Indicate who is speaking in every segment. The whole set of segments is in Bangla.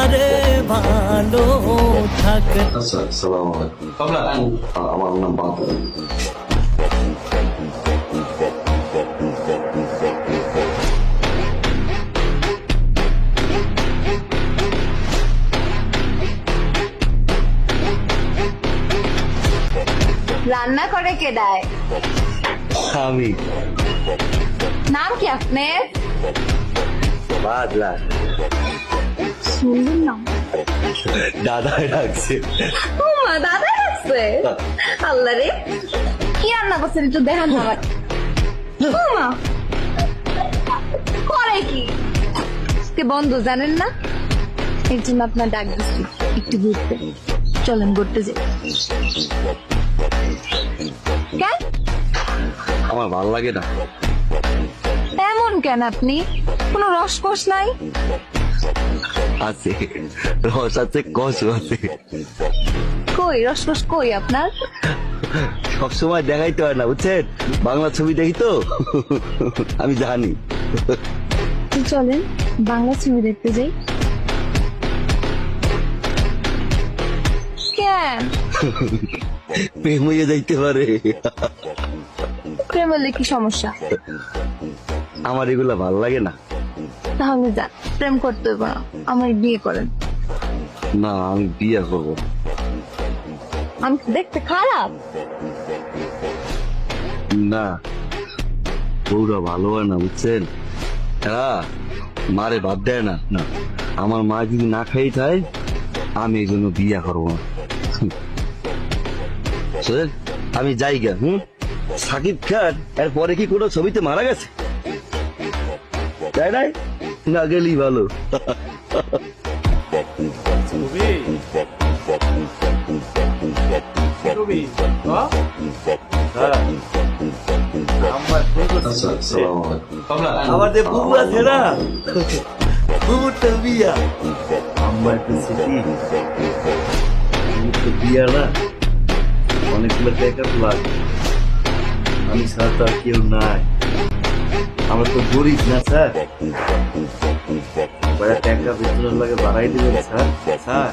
Speaker 1: আরে ভালো থাক।
Speaker 2: আচ্ছা, আসসালামু আলাইকুম। আমার নাম বাদল।
Speaker 3: রান্না করে কে দেয়?
Speaker 2: আমি
Speaker 3: নাম কি আপনার?
Speaker 2: বাদলা।
Speaker 3: সুন্দর নাম।
Speaker 2: দাদা ডাকছে।
Speaker 3: মা দাদা আছে। আল্লাহ রে, কি রান্না করছেন একটু দেখান না আমার। মা করে কি? আজকে বন্ধ জানেন না, এর জন্য আপনার ডাক দিচ্ছি একটু ঘুরতে। চলেন ঘুরতে যাই। কেন?
Speaker 2: আমার ভালো লাগে না।
Speaker 3: এমন কেন আপনি? কোনো রসকস নাই?
Speaker 2: আছে, রস আছে, কষ আছে।
Speaker 3: কই রসকস কই আপনার?
Speaker 2: সবসময় দেখাইতে হয় না, বুঝছেন? বাংলা ছবি দেখি তো, আমি জানি।
Speaker 3: চলেন বাংলা ছবি দেখতে যাই। কেন?
Speaker 2: প্রেম হয়ে যাইতে পারে।
Speaker 3: প্রেম হলে কি সমস্যা?
Speaker 2: আমার এগুলা ভাল লাগে না।
Speaker 3: তাহলে যান, প্রেম করতে হবে না, আমার বিয়ে করেন।
Speaker 2: না, আমি বিয়ে করবো।
Speaker 3: আমি কি দেখতে খারাপ?
Speaker 2: না, বউরা ভালো হয় না, বুঝছেন? এরা মারে বাদ দেয় না। না, আমার মা যদি না খাই খায়, আমি এই জন্য বিয়ে করবো না। শোনেন, আমি যাই গা। সাকিব খান এরপরে কি কোনো ছবিতে মারা গেছে? তাই নাই? না গেলেই ভালো।
Speaker 1: আমার যে বুবু আছে না, বুবুরটা বিয়া।
Speaker 2: আমার একটা স্মৃতি, বিয়া না, অনেকগুলো টাকা লাগবে। আমি ছাড়া তো আর কেউ নাই। আমার তো গরিব না স্যার, টাকা বেতনের লাগে বাড়াই দেবেন স্যার।
Speaker 1: স্যার,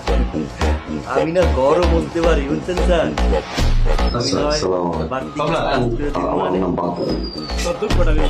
Speaker 1: আমি না গরম বলতে পারি, বুঝছেন স্যার?
Speaker 2: আচ্ছা, আসসালামু আলাইকুম।
Speaker 1: বাড়তি
Speaker 2: আমার নাম বাদল।
Speaker 1: কত টাকা